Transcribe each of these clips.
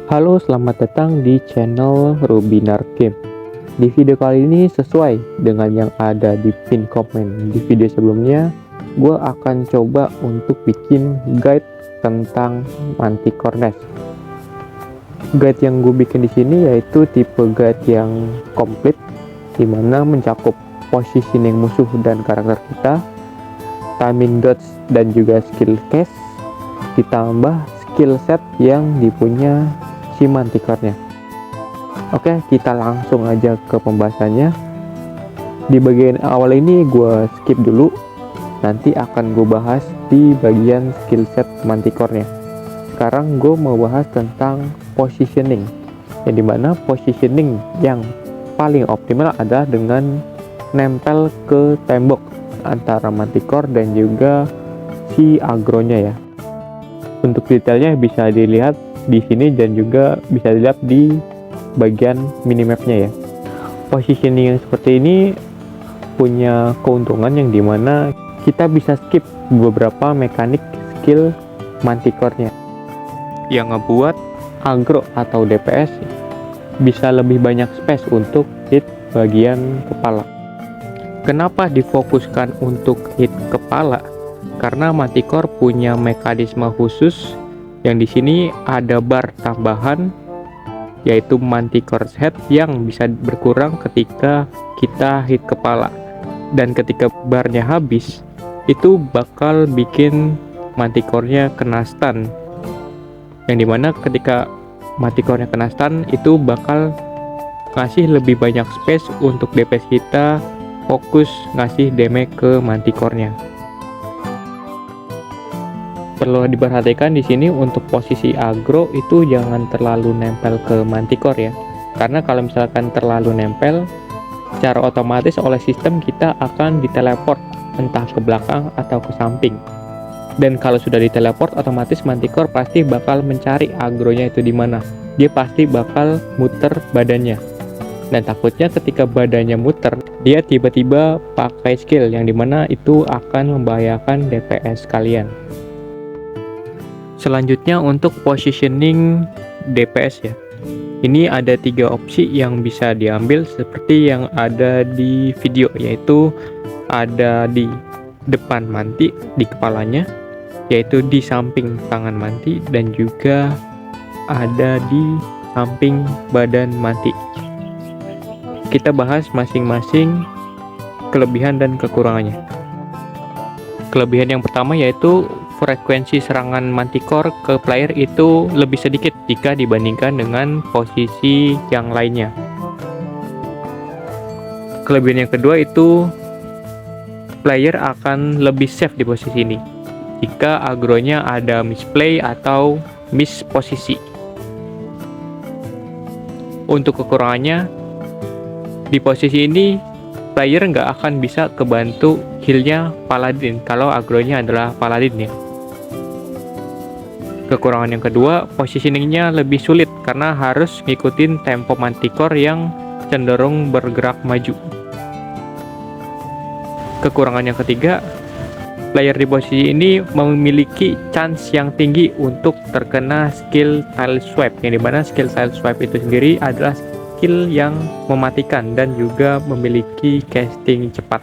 Halo, selamat datang di channel Rubinar Game. Di video kali ini sesuai dengan yang ada di pin komen di video sebelumnya, gue akan coba untuk bikin guide tentang Manticore Nest. Guide yang gue bikin di sini yaitu tipe guide yang komplit, dimana mencakup positioning musuh dan karakter kita, timing dodge dan juga skill cast, ditambah skill set yang dipunya si Manticore-nya. Oke, kita langsung aja ke pembahasannya. Di bagian awal ini gue skip dulu, nanti akan gue bahas di bagian skill set Manticore-nya. Sekarang gue mau bahas tentang positioning, yang dimana positioning yang paling optimal adalah dengan nempel ke tembok antara Manticore dan juga si agronya ya. Untuk detailnya bisa dilihat di sini dan juga bisa dilihat di bagian minimapnya ya. Positioning yang seperti ini punya keuntungan yang dimana kita bisa skip beberapa mekanik skill Manticore-nya, yang ngebuat agro atau DPS bisa lebih banyak space untuk hit bagian kepala. Kenapa difokuskan untuk hit kepala? Karena Manticore punya mekanisme khusus yang di sini ada bar tambahan, yaitu Manticore Head yang bisa berkurang ketika kita hit kepala. Dan ketika barnya habis, itu bakal bikin Manticore-nya kena stun. Yang dimana ketika Manticore-nya kena stun, itu bakal ngasih lebih banyak space untuk DPS kita fokus ngasih damage ke Manticore-nya. Perlu diperhatikan di sini untuk posisi agro itu jangan terlalu nempel ke Manticore ya. Karena kalau misalkan terlalu nempel, secara otomatis oleh sistem kita akan diteleport entah ke belakang atau ke samping. Dan kalau sudah diteleport, otomatis Manticore pasti bakal mencari agronya itu di mana. Dia pasti bakal muter badannya. Dan takutnya ketika badannya muter, dia tiba-tiba pakai skill yang dimana itu akan membahayakan DPS kalian. Selanjutnya untuk positioning DPS ya. Ini ada 3 opsi yang bisa diambil seperti yang ada di video, yaitu ada di depan Manti di kepalanya, yaitu di samping tangan Manti, dan juga ada di samping badan Manti. Kita bahas masing-masing kelebihan dan kekurangannya. Kelebihan yang pertama yaitu frekuensi serangan Manticore ke player itu lebih sedikit jika dibandingkan dengan posisi yang lainnya. Kelebihan yang kedua itu player akan lebih safe di posisi ini jika agronya ada misplay atau miss posisi. Untuk kekurangannya, di posisi ini player nggak akan bisa kebantu healnya Paladin kalau agronya adalah Paladin ya. Kekurangan yang kedua, positioningnya lebih sulit karena harus ngikutin tempo Manticore yang cenderung bergerak maju. Kekurangan yang ketiga, player di posisi ini memiliki chance yang tinggi untuk terkena skill Tile Swipe, yang dimana skill Tile Swipe itu sendiri adalah skill yang mematikan dan juga memiliki casting cepat.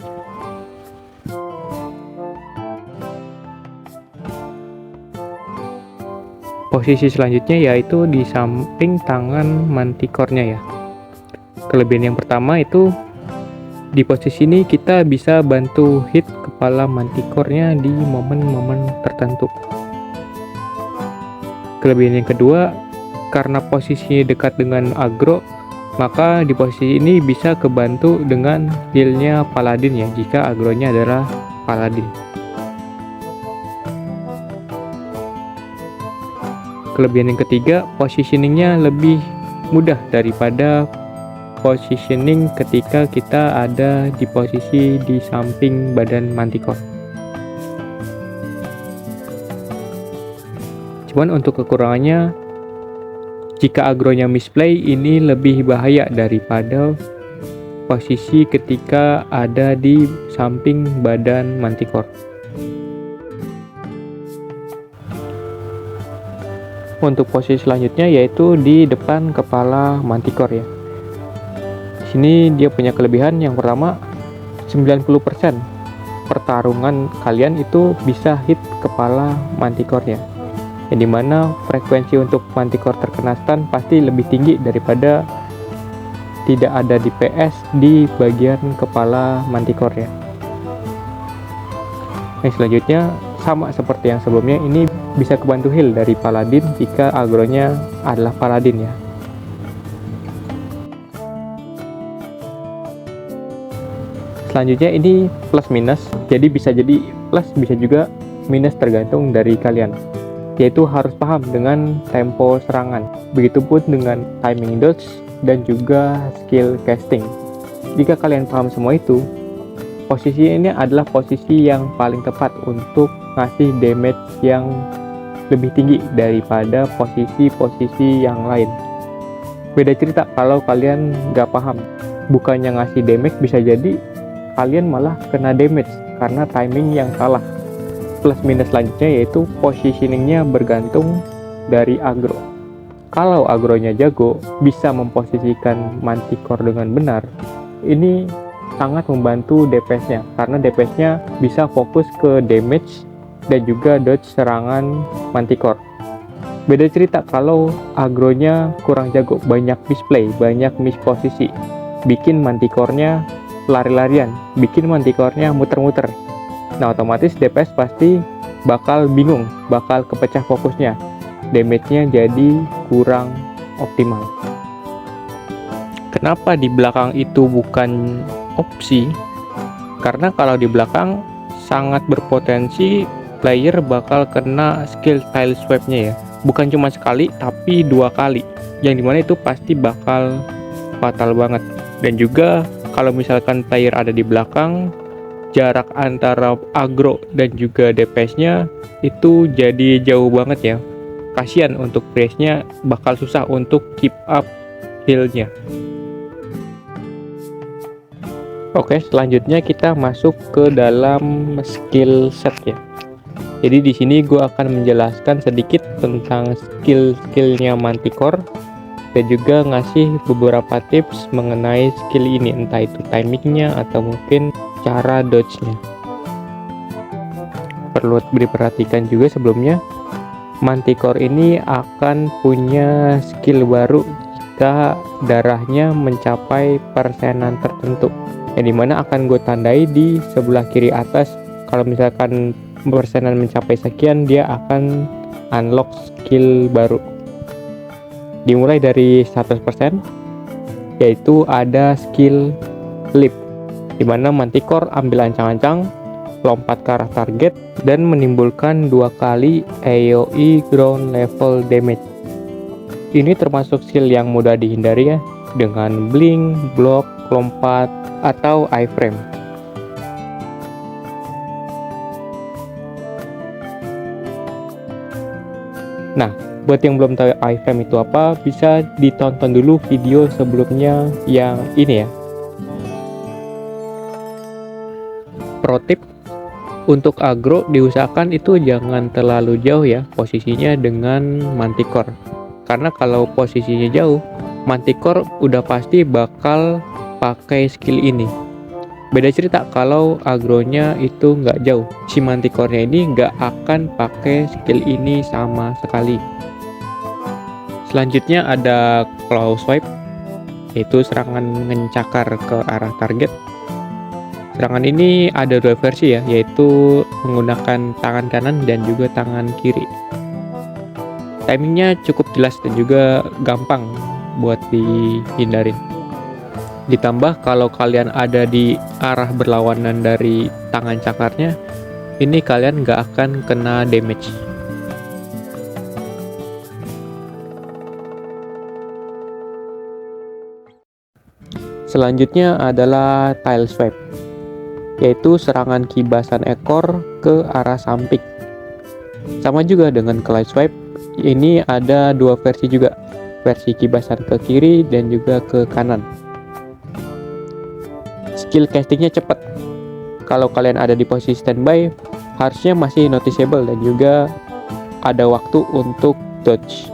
Posisi selanjutnya yaitu di samping tangan Manticore-nya ya. Kelebihan yang pertama itu di posisi ini kita bisa bantu hit kepala Manticore-nya di momen-momen tertentu. Kelebihan yang kedua, karena posisinya dekat dengan agro, maka di posisi ini bisa kebantu dengan heal-nya Paladin ya, jika agronya adalah Paladin. Kelebihan yang ketiga, positioningnya lebih mudah daripada positioning ketika kita ada di posisi di samping badan Manticore. Cuman untuk kekurangannya, jika agronya misplay, ini lebih bahaya daripada posisi ketika ada di samping badan Manticore. Untuk posisi selanjutnya yaitu di depan kepala Manticore ya. Di sini dia punya kelebihan yang pertama, 90% pertarungan kalian itu bisa hit kepala Manticore-nya. Yang dimana frekuensi untuk Manticore terkena stun pasti lebih tinggi daripada tidak ada DPS di bagian kepala Manticore ya. Yang selanjutnya sama seperti yang sebelumnya, ini bisa kebantu heal dari Paladin jika agronya adalah Paladin ya. Selanjutnya ini plus minus, jadi bisa jadi plus bisa juga minus tergantung dari kalian, yaitu harus paham dengan tempo serangan, begitupun dengan timing dodge dan juga skill casting. Jika kalian paham semua itu, posisi ini adalah posisi yang paling tepat untuk ngasih damage yang lebih tinggi daripada posisi-posisi yang lain. Beda cerita kalau kalian nggak paham, bukannya ngasih damage bisa jadi kalian malah kena damage karena timing yang salah. Plus minus selanjutnya yaitu positioningnya bergantung dari agro. Kalau agronya jago, bisa memposisikan Manticore dengan benar, ini sangat membantu DPS-nya, karena DPS-nya bisa fokus ke damage dan juga dodge serangan Manticore. Beda cerita kalau agronya kurang jago, banyak misplay, banyak misposisi, bikin Manticore-nya lari-larian, bikin Manticore-nya muter-muter. Nah, otomatis DPS pasti bakal bingung, bakal kepecah fokusnya, damage-nya jadi kurang optimal. Kenapa di belakang itu bukan opsi? Karena kalau di belakang sangat berpotensi player bakal kena skill tile swipe-nya ya. Bukan cuma sekali, tapi 2 kali. Yang dimana itu pasti bakal fatal banget. Dan juga kalau misalkan player ada di belakang, jarak antara agro dan juga DPS-nya itu jadi jauh banget ya. Kasian untuk DPS-nya, bakal susah untuk keep up heal-nya. Oke, selanjutnya kita masuk ke dalam skill set ya. Jadi di sini gue akan menjelaskan sedikit tentang skill-skillnya Manticore dan juga ngasih beberapa tips mengenai skill ini, entah itu timingnya atau mungkin cara dodge-nya. Perlu diperhatikan juga sebelumnya, Manticore ini akan punya skill baru jika darahnya mencapai persenan tertentu, yang dimana akan gue tandai di sebelah kiri atas. Kalau misalkan persenan mencapai sekian, dia akan unlock skill baru. Dimulai dari 100%, yaitu ada skill leap, dimana Manticore ambil ancang-ancang, lompat ke arah target, dan menimbulkan 2 kali AoE ground level damage. Ini termasuk skill yang mudah dihindari ya, dengan blink, block, lompat, atau iframe. Nah, buat yang belum tahu iframe itu apa, bisa ditonton dulu video sebelumnya yang ini ya. Pro tip, untuk agro diusahakan itu jangan terlalu jauh ya posisinya dengan Manticore. Karena kalau posisinya jauh, Manticore udah pasti bakal pakai skill ini. Beda cerita kalau agronya itu nggak jauh, si Manticore-nya ini nggak akan pakai skill ini sama sekali. Selanjutnya ada claw swipe, yaitu serangan mencakar ke arah target. Serangan ini ada 2 versi ya, yaitu menggunakan tangan kanan dan juga tangan kiri. Timingnya cukup jelas dan juga gampang buat dihindarin. Ditambah kalau kalian ada di arah berlawanan dari tangan cakarnya, ini kalian nggak akan kena damage. Selanjutnya adalah tail swipe, yaitu serangan kibasan ekor ke arah samping. Sama juga dengan claw swipe, ini ada 2 versi juga, versi kibasan ke kiri dan juga ke kanan. Skill castingnya cepat. Kalau kalian ada di posisi standby, harusnya masih noticeable dan juga ada waktu untuk dodge.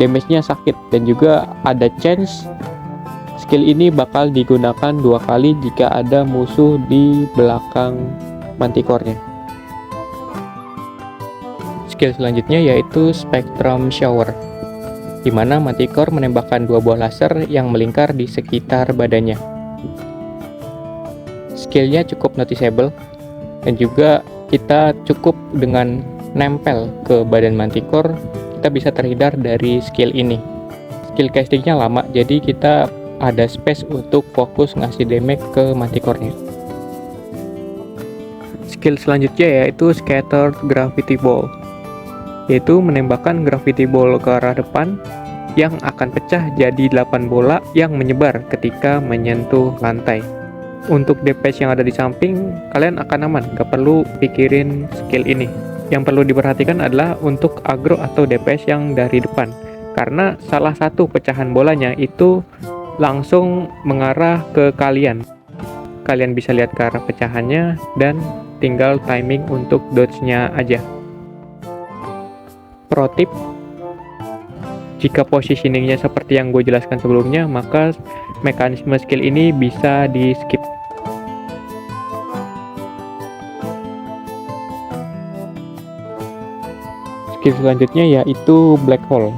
damage-nya sakit, dan juga ada chance skill ini bakal digunakan 2 kali jika ada musuh di belakang Manticore-nya. Skill selanjutnya yaitu Spectrum Shower, di mana Manticore menembakkan 2 buah laser yang melingkar di sekitar badannya. Skillnya cukup noticeable, dan juga kita cukup dengan nempel ke badan Manticore, kita bisa terhindar dari skill ini. Skill castingnya lama, jadi kita ada space untuk fokus ngasih damage ke Manticore-nya. Skill selanjutnya yaitu Scattered Gravity Ball, yaitu menembakkan gravity ball ke arah depan yang akan pecah jadi 8 bola yang menyebar ketika menyentuh lantai. Untuk DPS yang ada di samping, kalian akan aman, gak perlu pikirin skill ini. Yang perlu diperhatikan adalah untuk aggro atau DPS yang dari depan, karena salah satu pecahan bolanya itu langsung mengarah ke kalian. Kalian bisa lihat ke arah pecahannya dan tinggal timing untuk dodge-nya aja. Pro tip, jika positioningnya seperti yang gue jelaskan sebelumnya, maka mekanisme skill ini bisa di skip. Skill selanjutnya yaitu Black Hole,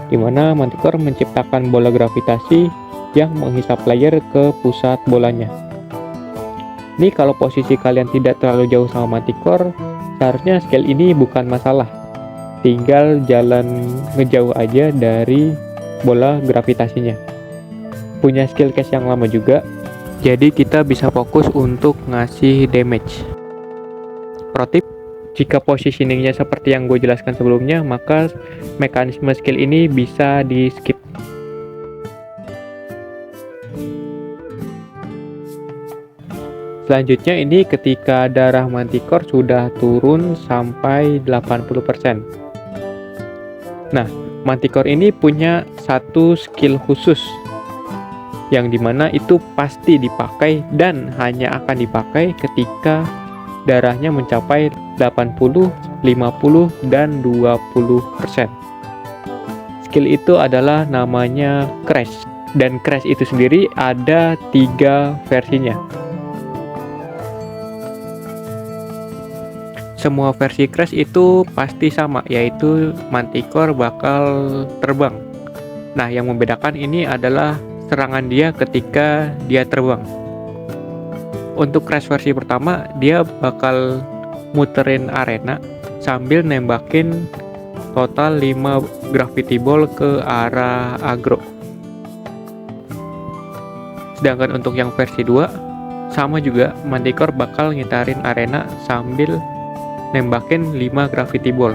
di mana Manticore menciptakan bola gravitasi yang menghisap player ke pusat bolanya. Ini kalau posisi kalian tidak terlalu jauh sama Manticore, seharusnya skill ini bukan masalah. Tinggal jalan ngejauh aja dari bola gravitasinya. Punya skill cast yang lama juga, jadi kita bisa fokus untuk ngasih damage. Pro tip, jika positioningnya seperti yang gue jelaskan sebelumnya, maka mekanisme skill ini bisa di skip. Selanjutnya ini ketika darah Manticore sudah turun sampai 80%. Nah, Manticore ini punya satu skill khusus yang dimana itu pasti dipakai dan hanya akan dipakai ketika darahnya mencapai 80, 50, dan 20%. Skill itu adalah namanya Crash, dan Crash itu sendiri ada 3 versinya. Semua versi Crash itu pasti sama, yaitu Manticore bakal terbang. Nah, yang membedakan ini adalah serangan dia ketika dia terbang. Untuk Crash versi pertama, dia bakal muterin arena sambil nembakin total 5 gravity ball ke arah aggro. Sedangkan untuk yang versi 2, sama juga, Manticore bakal ngitarin arena sambil nembakin 5 gravity ball.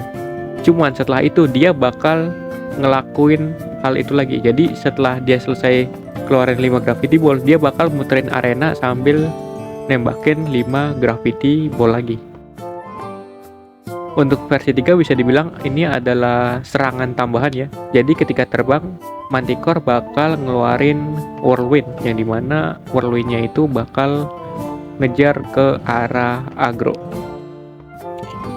Cuman setelah itu dia bakal ngelakuin hal itu lagi. Jadi setelah dia selesai keluarin 5 gravity ball, dia bakal muterin arena sambil nembakin 5 gravity ball lagi. Untuk versi 3 bisa dibilang ini adalah serangan tambahan ya. Jadi ketika terbang, Manticore bakal ngeluarin whirlwind, yang dimana whirlwindnya itu bakal ngejar ke arah aggro.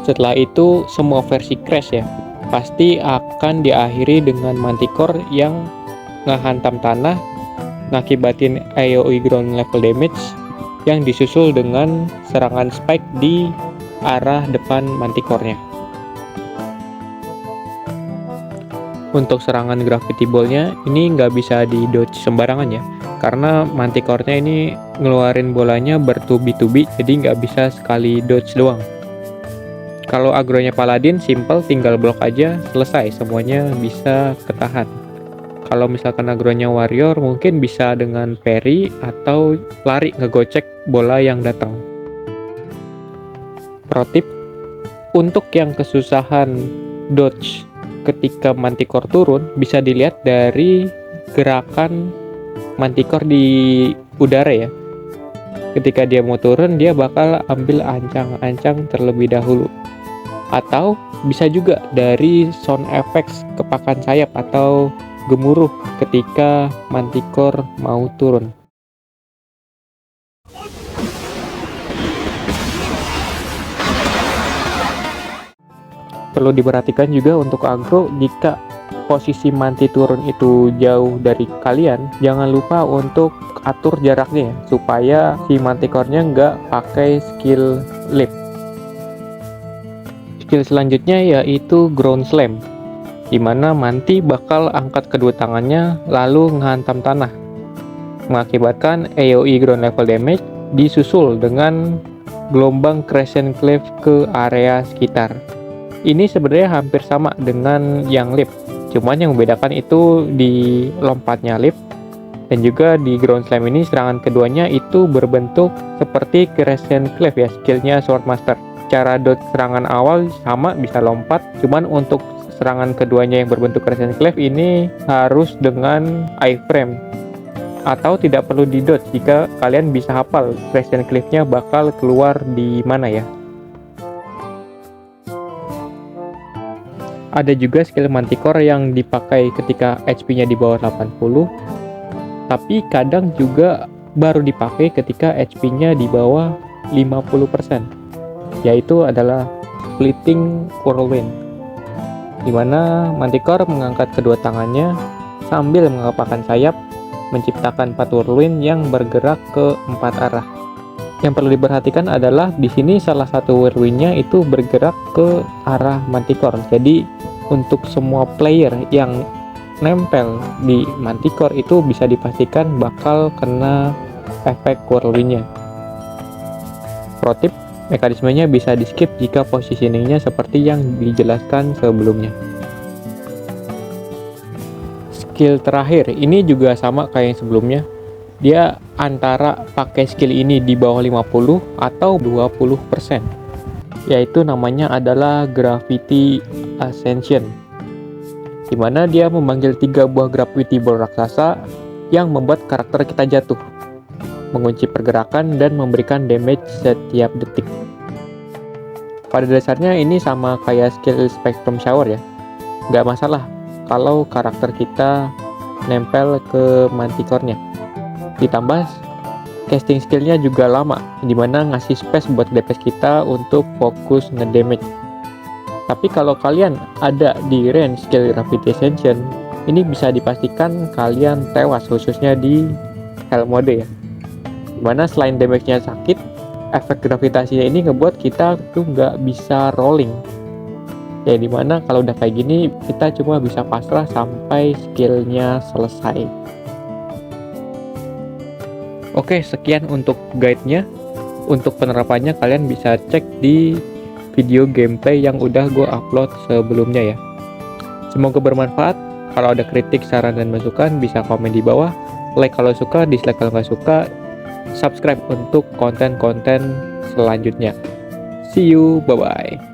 Setelah itu semua versi Crash ya pasti akan diakhiri dengan Manticore yang ngehantam tanah, ngakibatin AoE ground level damage yang disusul dengan serangan spike di arah depan Manticore-nya. Untuk serangan gravity ball-nya ini nggak bisa di dodge sembarangan ya, karena Manticore-nya ini ngeluarin bolanya bertubi-tubi, jadi nggak bisa sekali dodge doang. Kalau agronya Paladin, simple, tinggal blok aja, selesai, semuanya bisa ketahan. Kalau misalkan agronya Warrior, mungkin bisa dengan parry atau lari ngegocek bola yang datang. Pro tip, untuk yang kesusahan dodge ketika Manticore turun, bisa dilihat dari gerakan Manticore di udara ya. Ketika dia mau turun, dia bakal ambil ancang-ancang terlebih dahulu. Atau bisa juga dari sound effects kepakan sayap atau gemuruh ketika Manticore mau turun. Perlu diperhatikan juga untuk aggro, jika posisi Manti turun itu jauh dari kalian, jangan lupa untuk atur jaraknya ya, supaya si Manticore-nya nggak pakai skill leap. Skill selanjutnya yaitu Ground Slam, dimana Manti bakal angkat kedua tangannya lalu menghantam tanah, mengakibatkan AoE ground level damage disusul dengan gelombang Crescent Cleave ke area sekitar. Ini sebenarnya hampir sama dengan yang leap, cuman yang membedakan itu di lompatnya leap, dan juga di Ground Slam ini serangan keduanya itu berbentuk seperti Crescent Cleave ya, skillnya Swordmaster. Cara dodge serangan awal sama, bisa lompat, cuman untuk serangan keduanya yang berbentuk Crescent Cleave ini harus dengan iframe, atau tidak perlu di dodge jika kalian bisa hafal Crescent Cleave-nya bakal keluar di mana ya. Ada juga skill Manticore yang dipakai ketika HP-nya di bawah 80, tapi kadang juga baru dipakai ketika HP-nya di bawah 50%, yaitu adalah Splitting Whirlwind, dimana Manticore mengangkat kedua tangannya sambil mengepakkan sayap, menciptakan 4 whirlwind yang bergerak ke 4 arah. Yang perlu diperhatikan adalah di sini salah satu whirlwind-nya itu bergerak ke arah Manticore. Jadi untuk semua player yang nempel di Manticore itu bisa dipastikan bakal kena efek whirlwind-nya. Pro tip, mekanismenya bisa di skip jika positioningnya seperti yang dijelaskan sebelumnya. Skill terakhir ini juga sama kayak yang sebelumnya. Dia antara pakai skill ini di bawah 50 atau 20%, yaitu namanya adalah Gravity Ascension, dimana dia memanggil 3 buah Gravity Ball raksasa yang membuat karakter kita jatuh, mengunci pergerakan dan memberikan damage setiap detik. Pada dasarnya ini sama kayak skill Spectrum Shower ya, nggak masalah kalau karakter kita nempel ke Manticore-nya. Ditambah casting skillnya juga lama, dimana ngasih space buat DPS kita untuk fokus ngedamage. Tapi kalau kalian ada di range skill Gravity Ascension, ini bisa dipastikan kalian tewas, khususnya di Hell mode ya, dimana selain damage-nya sakit, efek gravitasinya ini ngebuat kita tuh nggak bisa rolling ya, dimana kalau udah kayak gini kita cuma bisa pasrah sampai skillnya selesai. Oke, sekian untuk guide-nya. Untuk penerapannya kalian bisa cek di video gameplay yang udah gue upload sebelumnya ya. Semoga bermanfaat. Kalau ada kritik, saran, dan masukan bisa komen di bawah. Like kalau suka, dislike kalau nggak suka. Subscribe untuk konten-konten selanjutnya. See you, bye-bye.